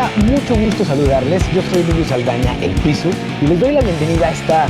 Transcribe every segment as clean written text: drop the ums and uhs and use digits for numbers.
da mucho gusto saludarles. Yo soy Luis Saldaña, el Piso, y les doy la bienvenida a esta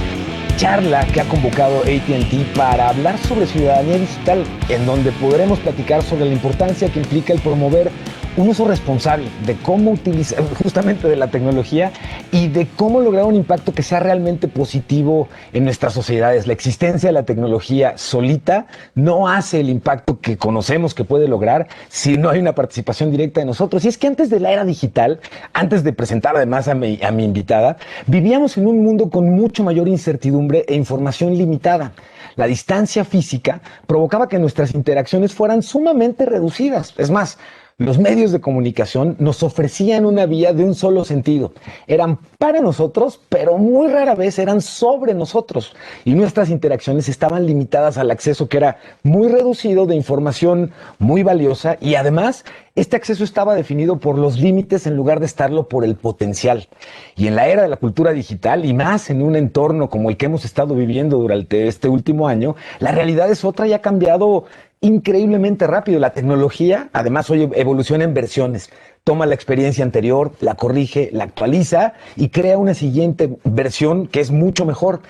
charla que ha convocado AT&T para hablar sobre ciudadanía digital, en donde podremos platicar sobre la importancia que implica el promover un uso responsable de cómo utilizar justamente de la tecnología y de cómo lograr un impacto que sea realmente positivo en nuestras sociedades. La existencia de la tecnología solita no hace el impacto que conocemos que puede lograr si no hay una participación directa de nosotros. Y es que antes de la era digital, antes de presentar además a mi invitada, vivíamos en un mundo con mucho mayor incertidumbre e información limitada. La distancia física provocaba que nuestras interacciones fueran sumamente reducidas. Es más, los medios de comunicación nos ofrecían una vía de un solo sentido. Eran para nosotros, pero muy rara vez eran sobre nosotros. Y nuestras interacciones estaban limitadas al acceso que era muy reducido de información muy valiosa, y además este acceso estaba definido por los límites en lugar de estarlo por el potencial. Y en la era de la cultura digital, y más en un entorno como el que hemos estado viviendo durante este último año, la realidad es otra y ha cambiado increíblemente rápido. La tecnología, además, hoy evoluciona en versiones. Toma la experiencia anterior, la corrige, la actualiza y crea una siguiente versión que es mucho mejor.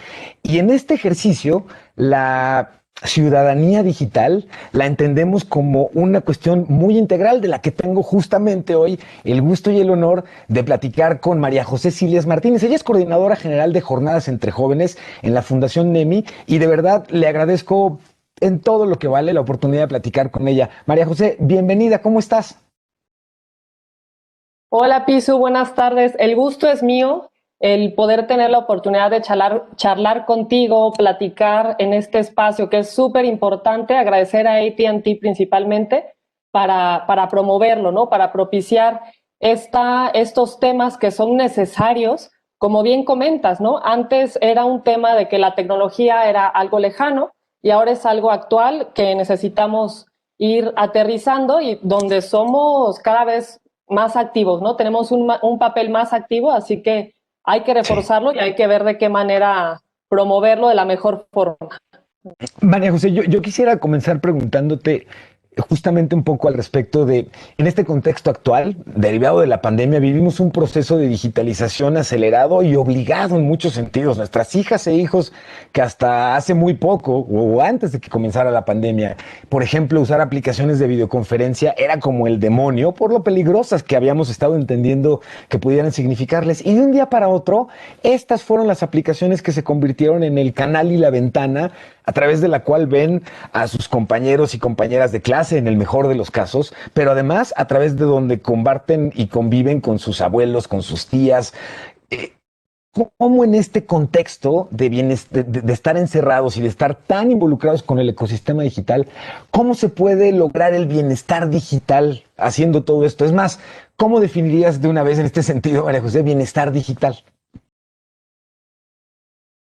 Y en este ejercicio, la ciudadanía digital la entendemos como una cuestión muy integral, de la que tengo justamente hoy el gusto y el honor de platicar con María José Silias Martínez. Ella es coordinadora general de jornadas entre jóvenes en la Fundación NEMI, y de verdad le agradezco en todo lo que vale la oportunidad de platicar con ella. María José, bienvenida, ¿cómo estás? Hola Pisu, buenas tardes. El gusto es mío, el poder tener la oportunidad de charlar contigo, platicar en este espacio que es súper importante. Agradecer a AT&T principalmente para promoverlo, ¿no? Para propiciar estos temas que son necesarios, como bien comentas, ¿no? Antes era un tema de que la tecnología era algo lejano y ahora es algo actual que necesitamos ir aterrizando y donde somos cada vez más activos, ¿no? Tenemos un papel más activo, así que hay que Sí. reforzarlo y hay que ver de qué manera promoverlo de la mejor forma. María José, yo quisiera comenzar preguntándote justamente un poco al respecto de, en este contexto actual, derivado de la pandemia, vivimos un proceso de digitalización acelerado y obligado en muchos sentidos. Nuestras hijas e hijos, que hasta hace muy poco o antes de que comenzara la pandemia, por ejemplo, usar aplicaciones de videoconferencia era como el demonio por lo peligrosas que habíamos estado entendiendo que pudieran significarles. Y de un día para otro, estas fueron las aplicaciones que se convirtieron en el canal y la ventana a través de la cual ven a sus compañeros y compañeras de clase, en el mejor de los casos, pero además a través de donde comparten y conviven con sus abuelos, con sus tías. Eh, ¿Cómo en este contexto de estar encerrados y de estar tan involucrados con el ecosistema digital, cómo se puede lograr el bienestar digital haciendo todo esto? Es más, ¿cómo definirías de una vez en este sentido, María José, bienestar digital?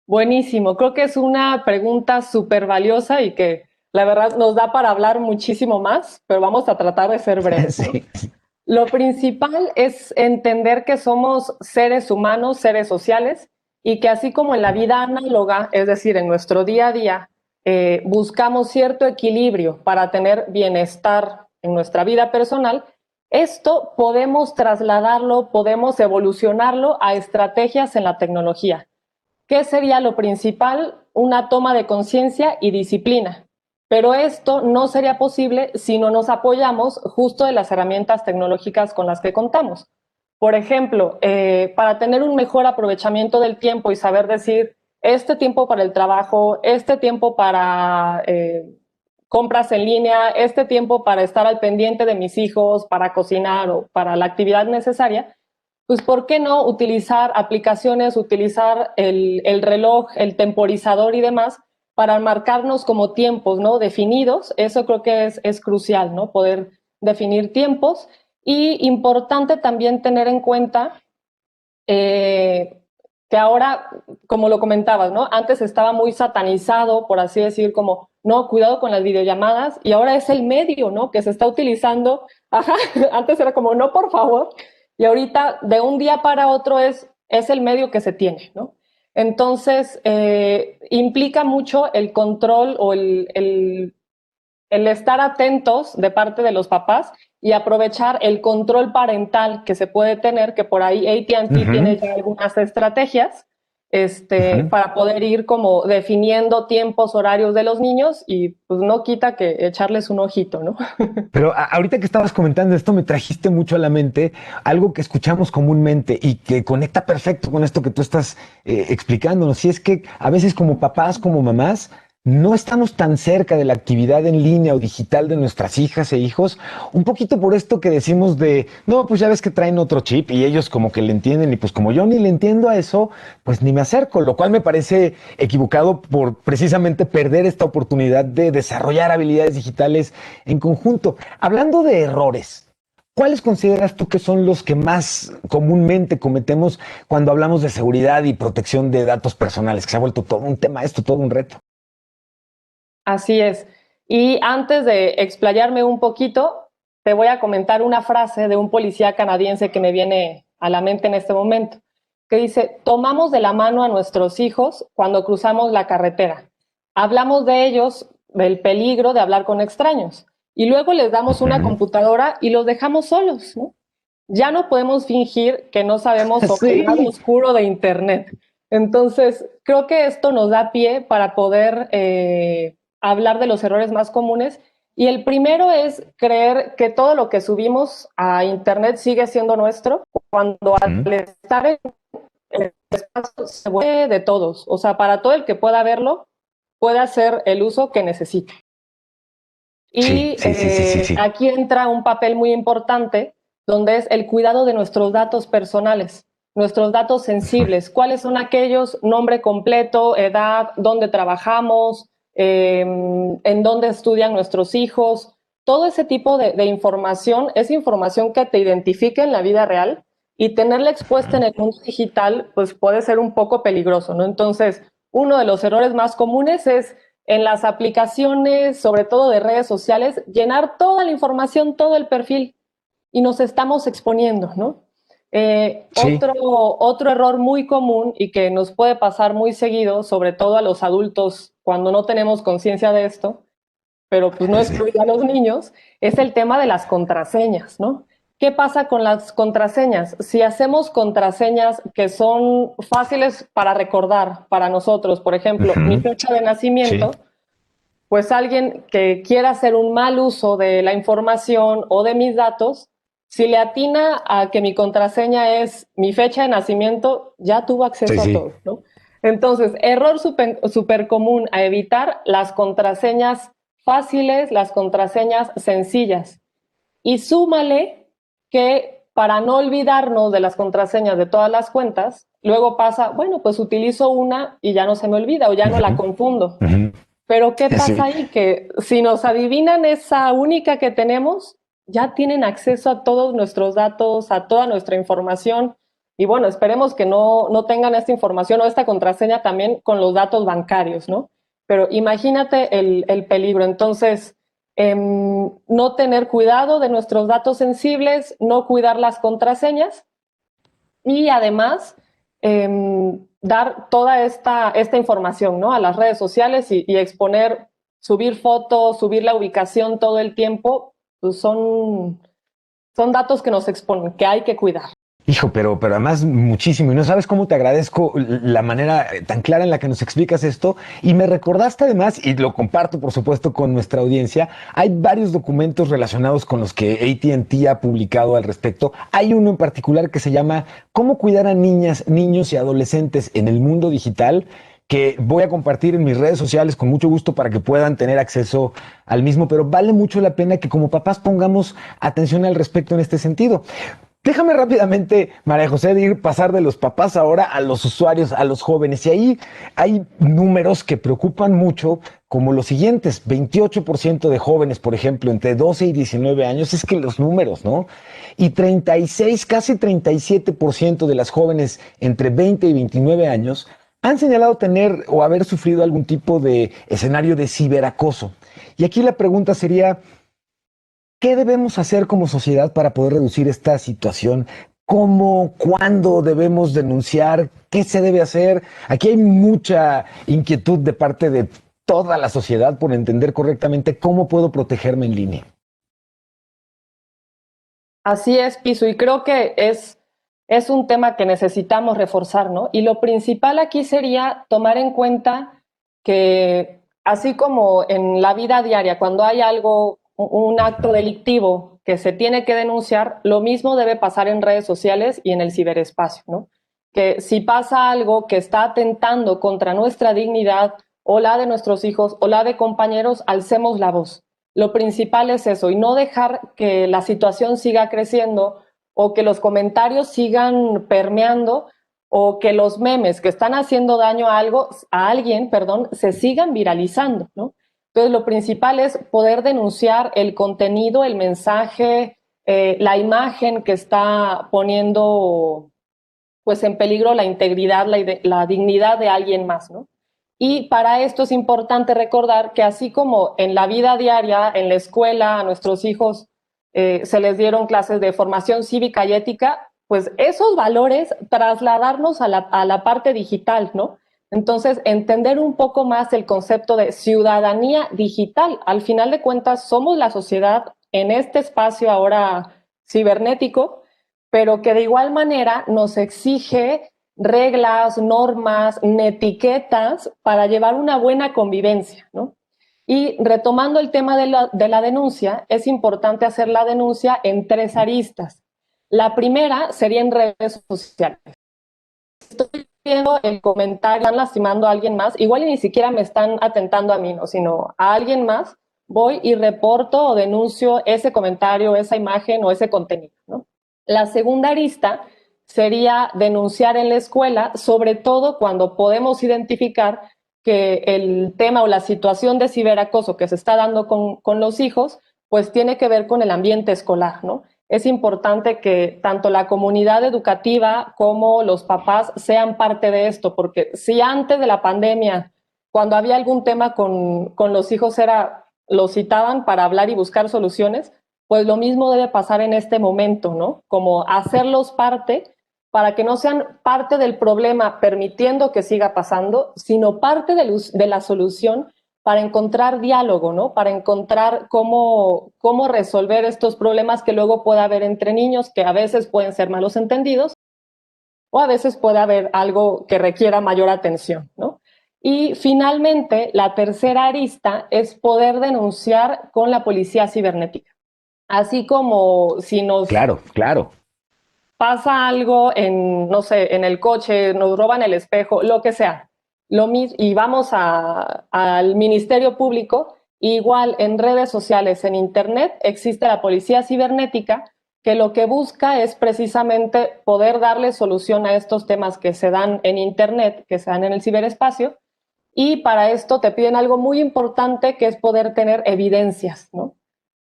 Buenísimo, creo que es una pregunta súper valiosa y que la verdad nos da para hablar muchísimo más, pero vamos a tratar de ser breves, ¿no? Sí, Lo principal es entender que somos seres humanos, seres sociales, y que así como en la vida análoga, es decir, en nuestro día a día, buscamos cierto equilibrio para tener bienestar en nuestra vida personal, esto podemos trasladarlo, podemos evolucionarlo a estrategias en la tecnología. ¿Qué sería lo principal? Una toma de conciencia y disciplina. Pero esto no sería posible si no nos apoyamos justo de las herramientas tecnológicas con las que contamos. Por ejemplo, para tener un mejor aprovechamiento del tiempo y saber decir, este tiempo para el trabajo, este tiempo para compras en línea, este tiempo para estar al pendiente de mis hijos, para cocinar o para la actividad necesaria, pues ¿por qué no utilizar aplicaciones, utilizar el reloj, el temporizador y demás para marcarnos como tiempos, ¿no? Definidos. Eso creo que es crucial, ¿no? Poder definir tiempos. Y importante también tener en cuenta que ahora, como lo comentabas, ¿no? Antes estaba muy satanizado, por así decir, como, no, cuidado con las videollamadas, y ahora es el medio, ¿no? Que se está utilizando. Ajá, antes era como, no, por favor, y ahorita de un día para otro es el medio que se tiene, ¿no? Entonces, implica mucho el control o el estar atentos de parte de los papás y aprovechar el control parental que se puede tener, que por ahí AT&T tiene ya algunas estrategias para poder ir como definiendo tiempos, horarios de los niños y pues no quita que echarles un ojito, ¿no? Pero ahorita que estabas comentando esto, me trajiste mucho a la mente algo que escuchamos comúnmente y que conecta perfecto con esto que tú estás explicándonos. Y es que a veces como papás, como mamás, no estamos tan cerca de la actividad en línea o digital de nuestras hijas e hijos, un poquito por esto que decimos de, no, pues ya ves que traen otro chip y ellos como que le entienden y pues como yo ni le entiendo a eso, pues ni me acerco, lo cual me parece equivocado por precisamente perder esta oportunidad de desarrollar habilidades digitales en conjunto. Hablando de errores, ¿cuáles consideras tú que son los que más comúnmente cometemos cuando hablamos de seguridad y protección de datos personales? Que se ha vuelto todo un tema, esto todo un reto. Así es. Y antes de explayarme un poquito, te voy a comentar una frase de un policía canadiense que me viene a la mente en este momento, que dice, tomamos de la mano a nuestros hijos cuando cruzamos la carretera. Hablamos de ellos, del peligro de hablar con extraños, y luego les damos una computadora y los dejamos solos, ¿no? Ya no podemos fingir que no sabemos sobre el lado Sí. oscuro de Internet. Entonces, creo que esto nos da pie para poder hablar de los errores más comunes. Y el primero es creer que todo lo que subimos a Internet sigue siendo nuestro, cuando al estar en el espacio se vuelve de todos. O sea, para todo el que pueda verlo, puede hacer el uso que necesite. Sí, Y sí, sí, sí, sí, sí. aquí entra un papel muy importante, donde es el cuidado de nuestros datos personales, nuestros datos sensibles. ¿Cuáles son aquellos? Nombre completo, edad, dónde trabajamos, en dónde estudian nuestros hijos. Todo ese tipo de información es información que te identifica en la vida real y tenerla expuesta en el mundo digital, pues puede ser un poco peligroso, ¿no? Entonces, uno de los errores más comunes es en las aplicaciones, sobre todo de redes sociales, llenar toda la información, todo el perfil, y nos estamos exponiendo, ¿no? Sí. Otro error muy común y que nos puede pasar muy seguido, sobre todo a los adultos cuando no tenemos conciencia de esto, pero pues no Sí. excluye a los niños, es el tema de las contraseñas, ¿no? ¿Qué pasa con las contraseñas? Si hacemos contraseñas que son fáciles para recordar para nosotros, por ejemplo, mi fecha de Sí. nacimiento, pues alguien que quiera hacer un mal uso de la información o de mis datos, si le atina a que mi contraseña es mi fecha de nacimiento, ya tuvo Sí, acceso a sí. todo, ¿no? Entonces, error súper común a evitar las contraseñas fáciles, las contraseñas sencillas. Y súmale que para no olvidarnos de las contraseñas de todas las cuentas, luego pasa, bueno, pues utilizo una y ya no se me olvida o ya no la confundo. Pero ¿qué Sí. pasa ahí? Que si nos adivinan esa única que tenemos, ya tienen acceso a todos nuestros datos, a toda nuestra información. Y bueno, esperemos que no tengan esta información o esta contraseña también con los datos bancarios, ¿no? Pero imagínate el peligro. Entonces, no tener cuidado de nuestros datos sensibles, no cuidar las contraseñas y además dar toda esta información, ¿no? A las redes sociales y exponer, subir fotos, subir la ubicación todo el tiempo, pues son datos que nos exponen, que hay que cuidar. Hijo, pero además muchísimo. Y no sabes cómo te agradezco la manera tan clara en la que nos explicas esto. Y me recordaste además, y lo comparto por supuesto con nuestra audiencia, hay varios documentos relacionados con los que AT&T ha publicado al respecto. Hay uno en particular que se llama ¿Cómo cuidar a niñas, niños y adolescentes en el mundo digital?, que voy a compartir en mis redes sociales con mucho gusto para que puedan tener acceso al mismo, pero vale mucho la pena que como papás pongamos atención al respecto en este sentido. Déjame rápidamente, María José, de ir pasar de los papás ahora a los usuarios, a los jóvenes. Y ahí hay números que preocupan mucho, como los siguientes: 28% de jóvenes, por ejemplo, entre 12 y 19 años, es que los números, ¿no? Y 36, casi 37% de las jóvenes entre 20 y 29 años han señalado tener o haber sufrido algún tipo de escenario de ciberacoso. Y aquí la pregunta sería, ¿qué debemos hacer como sociedad para poder reducir esta situación? ¿Cómo, cuándo debemos denunciar? ¿Qué se debe hacer? Aquí hay mucha inquietud de parte de toda la sociedad por entender correctamente cómo puedo protegerme en línea. Así es, Piso, y creo que es un tema que necesitamos reforzar, ¿no? Y lo principal aquí sería tomar en cuenta que, así como en la vida diaria, cuando hay algo, un acto delictivo que se tiene que denunciar, lo mismo debe pasar en redes sociales y en el ciberespacio, ¿no? Que si pasa algo que está atentando contra nuestra dignidad o la de nuestros hijos o la de compañeros, alcemos la voz. Lo principal es eso y no dejar que la situación siga creciendo o que los comentarios sigan permeando o que los memes que están haciendo daño a algo, a alguien, perdón, se sigan viralizando, ¿no? Entonces, lo principal es poder denunciar el contenido, el mensaje, la imagen que está poniendo pues en peligro la integridad, la dignidad de alguien más, ¿no? Y para esto es importante recordar que así como en la vida diaria, en la escuela, a nuestros hijos se les dieron clases de formación cívica y ética, pues esos valores trasladarnos a la parte digital, ¿no? Entonces, entender un poco más el concepto de ciudadanía digital. Al final de cuentas, somos la sociedad en este espacio ahora cibernético, pero que de igual manera nos exige reglas, normas, etiquetas para llevar una buena convivencia, ¿no? Y retomando el tema de la denuncia, es importante hacer la denuncia en 3 aristas. La primera sería en redes sociales. Estoy viendo el comentario, están lastimando a alguien más, igual y ni siquiera me están atentando a mí, ¿no? Sino a alguien más, voy y reporto o denuncio ese comentario, esa imagen o ese contenido, ¿no? La segunda arista sería denunciar en la escuela, sobre todo cuando podemos identificar que el tema o la situación de ciberacoso que se está dando con los hijos, pues tiene que ver con el ambiente escolar, ¿no? Es importante que tanto la comunidad educativa como los papás sean parte de esto, porque si antes de la pandemia, cuando había algún tema con los hijos, los citaban para hablar y buscar soluciones, pues lo mismo debe pasar en este momento, ¿no? Como hacerlos parte para que no sean parte del problema permitiendo que siga pasando, sino parte de la solución para encontrar diálogo, ¿no? Para encontrar cómo resolver estos problemas que luego puede haber entre niños, que a veces pueden ser malos entendidos, o a veces puede haber algo que requiera mayor atención, ¿no? Y finalmente, la tercera arista es poder denunciar con la policía cibernética. Así como si nos Claro, claro. pasa algo en, no sé, en el coche, nos roban el espejo, lo que sea, y vamos al Ministerio Público, igual en redes sociales, en Internet, existe la policía cibernética que lo que busca es precisamente poder darle solución a estos temas que se dan en Internet, que se dan en el ciberespacio, y para esto te piden algo muy importante que es poder tener evidencias, ¿no?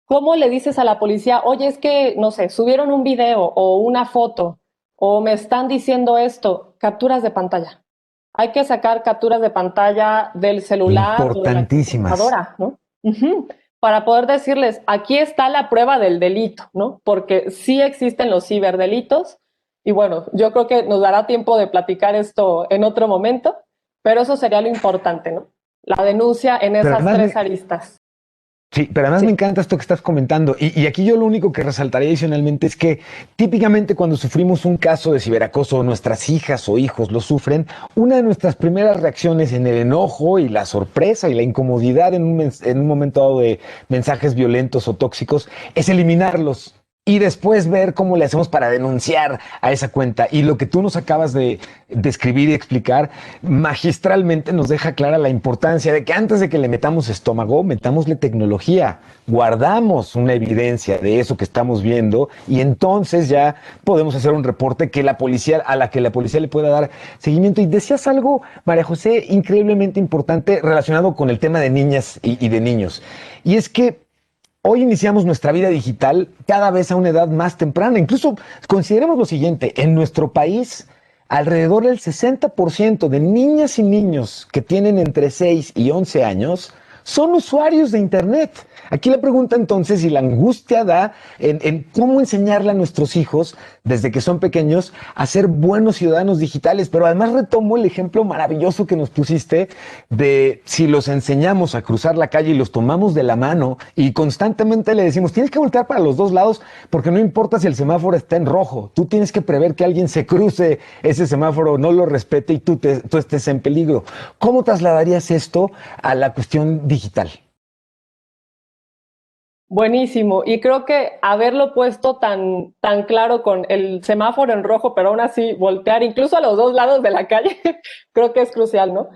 ¿Cómo le dices a la policía, oye, es que, no sé, subieron un video o una foto o me están diciendo esto? Capturas de pantalla. Hay que sacar capturas de pantalla del celular o de la Importantísimas. computadora, ¿no? Uh-huh. Para poder decirles, aquí está la prueba del delito, ¿no? Porque sí existen los ciberdelitos y bueno, yo creo que nos dará tiempo de platicar esto en otro momento, pero eso sería lo importante, ¿no? La denuncia en Pero esas además 3 aristas. Sí, pero además me Sí. encanta esto que estás comentando. Y aquí yo lo único que resaltaría adicionalmente es que típicamente cuando sufrimos un caso de ciberacoso, nuestras hijas o hijos lo sufren, una de nuestras primeras reacciones en el enojo y la sorpresa y la incomodidad en un momento dado de mensajes violentos o tóxicos es eliminarlos. Y después ver cómo le hacemos para denunciar a esa cuenta. Y lo que tú nos acabas de describir y explicar magistralmente nos deja clara la importancia de que antes de que le metamos estómago, metámosle tecnología, guardamos una evidencia de eso que estamos viendo y entonces ya podemos hacer un reporte que a la que la policía le pueda dar seguimiento. Y decías algo, María José, increíblemente importante relacionado con el tema de niñas y de niños. Y es que hoy iniciamos nuestra vida digital cada vez a una edad más temprana. Incluso consideremos lo siguiente, en nuestro país, alrededor del 60% de niñas y niños que tienen entre 6 y 11 años son usuarios de Internet. Aquí la pregunta entonces, y la angustia da en cómo enseñarle a nuestros hijos desde que son pequeños a ser buenos ciudadanos digitales, pero además retomo el ejemplo maravilloso que nos pusiste de si los enseñamos a cruzar la calle y los tomamos de la mano y constantemente le decimos, tienes que voltear para los dos lados porque no importa si el semáforo está en rojo, tú tienes que prever que alguien se cruce ese semáforo, no lo respete y tú estés en peligro. ¿Cómo trasladarías esto a la cuestión digital? Buenísimo. Y creo que haberlo puesto tan claro con el semáforo en rojo, pero aún así voltear incluso a los dos lados de la calle, creo que es crucial, ¿no?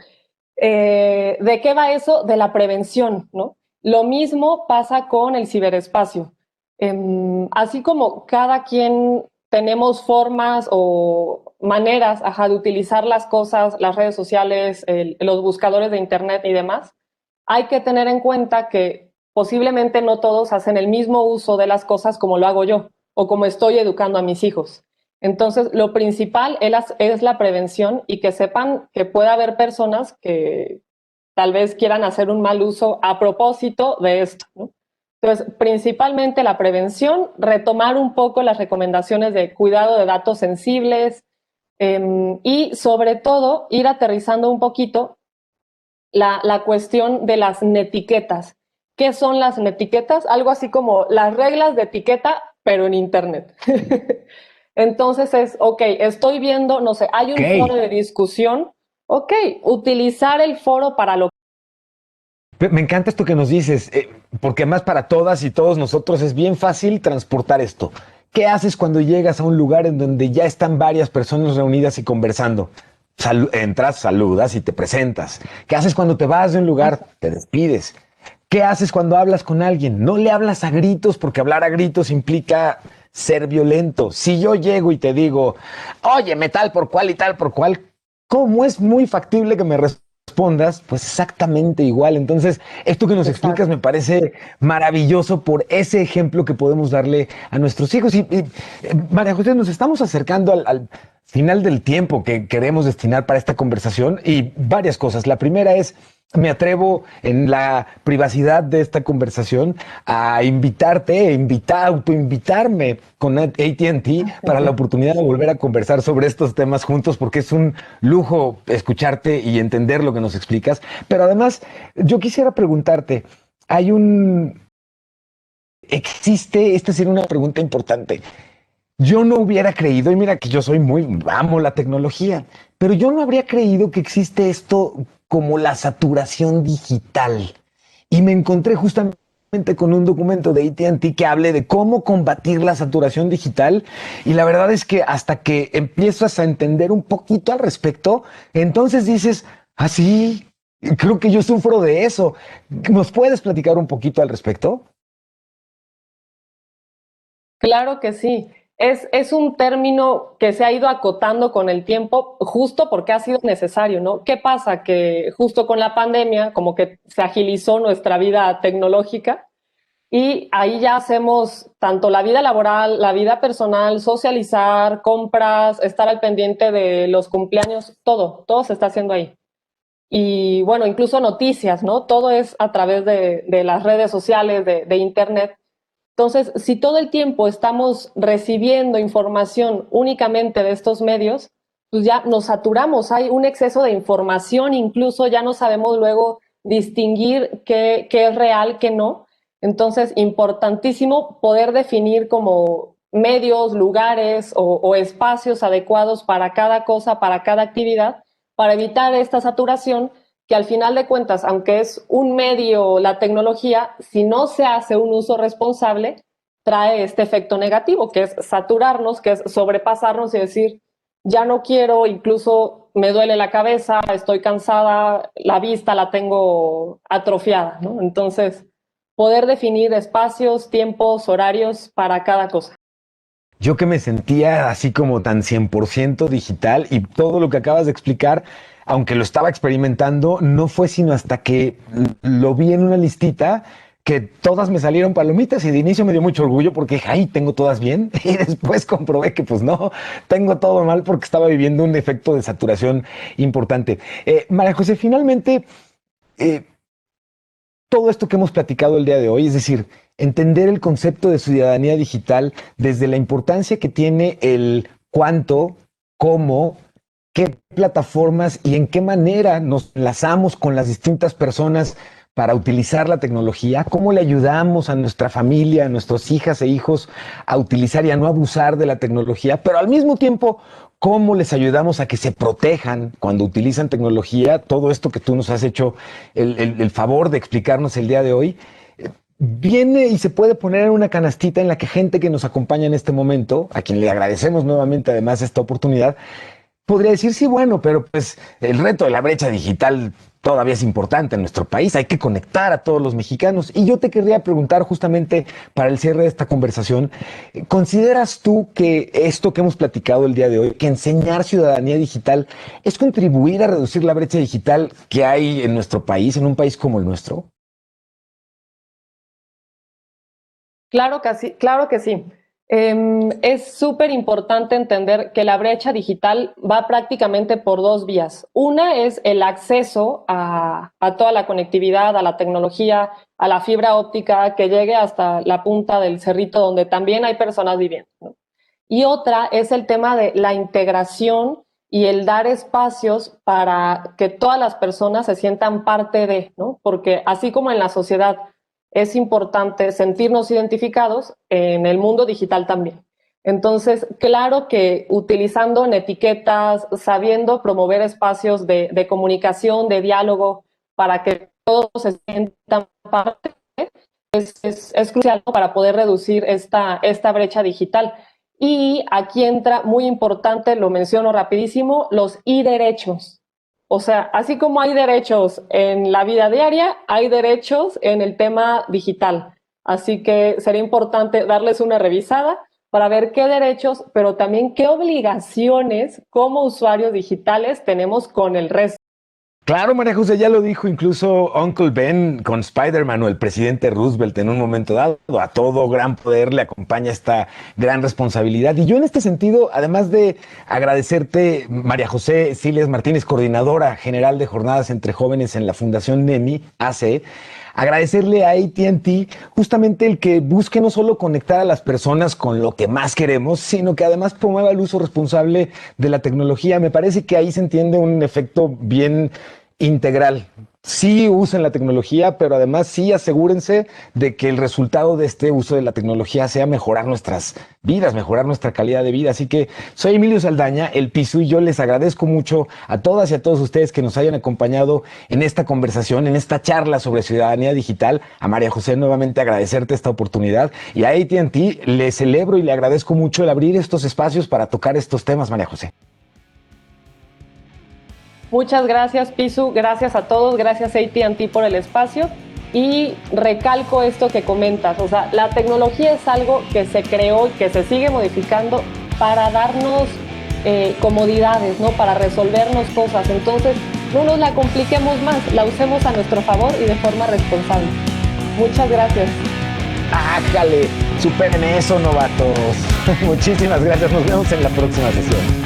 ¿De qué va eso? De la prevención, ¿no? Lo mismo pasa con el ciberespacio. Así como cada quien tenemos formas o maneras, ajá, de utilizar las cosas, las redes sociales, los buscadores de internet y demás, hay que tener en cuenta que posiblemente no todos hacen el mismo uso de las cosas como lo hago yo o como estoy educando a mis hijos. Entonces, lo principal es la prevención y que sepan que puede haber personas que tal vez quieran hacer un mal uso a propósito de esto, ¿no? Entonces, principalmente la prevención, retomar un poco las recomendaciones de cuidado de datos sensibles y sobre todo ir aterrizando un poquito la cuestión de las netiquetas. ¿Qué son las netiquetas? Algo así como las reglas de etiqueta, pero en Internet. Entonces es, ok, estoy viendo, no sé, hay un foro Ok. de discusión, ok, utilizar el foro para lo Me encanta esto que nos dices, porque además para todas y todos nosotros es bien fácil transportar esto. ¿Qué haces cuando llegas a un lugar en donde ya están varias personas reunidas y conversando? Entras, saludas y te presentas. ¿Qué haces cuando te vas de un lugar? Te despides. ¿Qué haces cuando hablas con alguien? No le hablas a gritos porque hablar a gritos implica ser violento. Si yo llego y te digo, óyeme tal por cual y tal por cual, ¿cómo es muy factible que me respondas? Pues exactamente igual. Entonces, esto que nos explicas Exacto. me parece maravilloso por ese ejemplo que podemos darle a nuestros hijos. María José, nos estamos acercando al final del tiempo que queremos destinar para esta conversación y varias cosas. La primera es, me atrevo en la privacidad de esta conversación a invitarte, autoinvitarme con AT&T para la oportunidad de volver a conversar sobre estos temas juntos, porque es un lujo escucharte y entender lo que nos explicas. Pero además, yo quisiera preguntarte, hay un, existe, esta sería una pregunta importante. Yo no hubiera creído, y mira que yo soy muy, amo la tecnología, pero yo no habría creído que existe esto como la saturación digital. Y me encontré justamente con un documento de AT&T que hable de cómo combatir la saturación digital. Y la verdad es que hasta que empiezas a entender un poquito al respecto, entonces dices, ah, sí, creo que yo sufro de eso. ¿Nos puedes platicar un poquito al respecto? Claro que sí. Es un término que se ha ido acotando con el tiempo justo porque ha sido necesario, ¿no? ¿Qué pasa? Que justo con la pandemia como que se agilizó nuestra vida tecnológica y ahí ya hacemos tanto la vida laboral, la vida personal, socializar, compras, estar al pendiente de los cumpleaños, todo se está haciendo ahí. Y bueno, incluso noticias, ¿no? Todo es a través de las redes sociales, de Internet. Entonces, si todo el tiempo estamos recibiendo información únicamente de estos medios, pues ya nos saturamos, hay un exceso de información, incluso ya no sabemos luego distinguir qué es real, qué no. Entonces, importantísimo poder definir como medios, lugares o espacios adecuados para cada cosa, para cada actividad, para evitar esta saturación que al final de cuentas, aunque es un medio la tecnología, si no se hace un uso responsable, trae este efecto negativo, que es saturarnos, que es sobrepasarnos y decir, ya no quiero, incluso me duele la cabeza, estoy cansada, la vista la tengo atrofiada, ¿no? Entonces, poder definir espacios, tiempos, horarios para cada cosa. Yo que me sentía así como tan 100% digital y todo lo que acabas de explicar, aunque lo estaba experimentando, no fue sino hasta que lo vi en una listita que todas me salieron palomitas y de inicio me dio mucho orgullo porque dije, ay, tengo todas bien y después comprobé que pues no, tengo todo mal porque estaba viviendo un efecto de saturación importante. María José, finalmente, eh, todo esto que hemos platicado el día de hoy, es decir, entender el concepto de ciudadanía digital desde la importancia que tiene el cuánto, cómo, qué plataformas y en qué manera nos enlazamos con las distintas personas para utilizar la tecnología, cómo le ayudamos a nuestra familia, a nuestras hijas e hijos a utilizar y a no abusar de la tecnología, pero al mismo tiempo, cómo les ayudamos a que se protejan cuando utilizan tecnología, todo esto que tú nos has hecho el favor de explicarnos el día de hoy, viene y se puede poner en una canastita en la que gente que nos acompaña en este momento, a quien le agradecemos nuevamente además esta oportunidad, podría decir, sí, bueno, pero pues el reto de la brecha digital todavía es importante en nuestro país, hay que conectar a todos los mexicanos. Y yo te querría preguntar justamente para el cierre de esta conversación, ¿consideras tú que esto que hemos platicado el día de hoy, que enseñar ciudadanía digital, es contribuir a reducir la brecha digital que hay en nuestro país, en un país como el nuestro? Claro que sí, claro que sí. Es súper importante entender que la brecha digital va prácticamente por dos vías. Una es el acceso a toda la conectividad, a la tecnología, a la fibra óptica que llegue hasta la punta del cerrito donde también hay personas viviendo, ¿no? Y otra es el tema de la integración y el dar espacios para que todas las personas se sientan parte de, ¿no? Porque así como en la sociedad es importante sentirnos identificados, en el mundo digital también. Entonces, claro que utilizando en etiquetas, sabiendo promover espacios de comunicación, de diálogo, para que todos se sientan parte, es crucial para poder reducir esta brecha digital. Y aquí entra muy importante, lo menciono rapidísimo, los derechos. O sea, así como hay derechos en la vida diaria, hay derechos en el tema digital. Así que sería importante darles una revisada para ver qué derechos, pero también qué obligaciones como usuarios digitales tenemos con el resto. Claro, María José, ya lo dijo incluso Uncle Ben con Spider-Man o el presidente Roosevelt en un momento dado. A todo gran poder le acompaña esta gran responsabilidad. Y yo en este sentido, además de agradecerte, María José Siles Martínez, coordinadora general de jornadas entre jóvenes en la Fundación NEMI, ACE, agradecerle a AT&T justamente el que busque no solo conectar a las personas con lo que más queremos, sino que además promueva el uso responsable de la tecnología. Me parece que ahí se entiende un efecto bien integral. Sí usen la tecnología, pero además sí asegúrense de que el resultado de este uso de la tecnología sea mejorar nuestras vidas, mejorar nuestra calidad de vida. Así que soy Emilio Saldaña, El Piso, y yo les agradezco mucho a todas y a todos ustedes que nos hayan acompañado en esta conversación, en esta charla sobre ciudadanía digital. A María José nuevamente agradecerte esta oportunidad, y a AT&T le celebro y le agradezco mucho el abrir estos espacios para tocar estos temas, María José. Muchas gracias, Pisu. Gracias a todos. Gracias, AT&T, por el espacio. Y recalco esto que comentas. O sea, la tecnología es algo que se creó y que se sigue modificando para darnos comodidades, ¿no? Para resolvernos cosas. Entonces, no nos la compliquemos más. La usemos a nuestro favor y de forma responsable. Muchas gracias. ¡Ájale! ¡Superen eso, novatos! Muchísimas gracias. Nos vemos en la próxima sesión.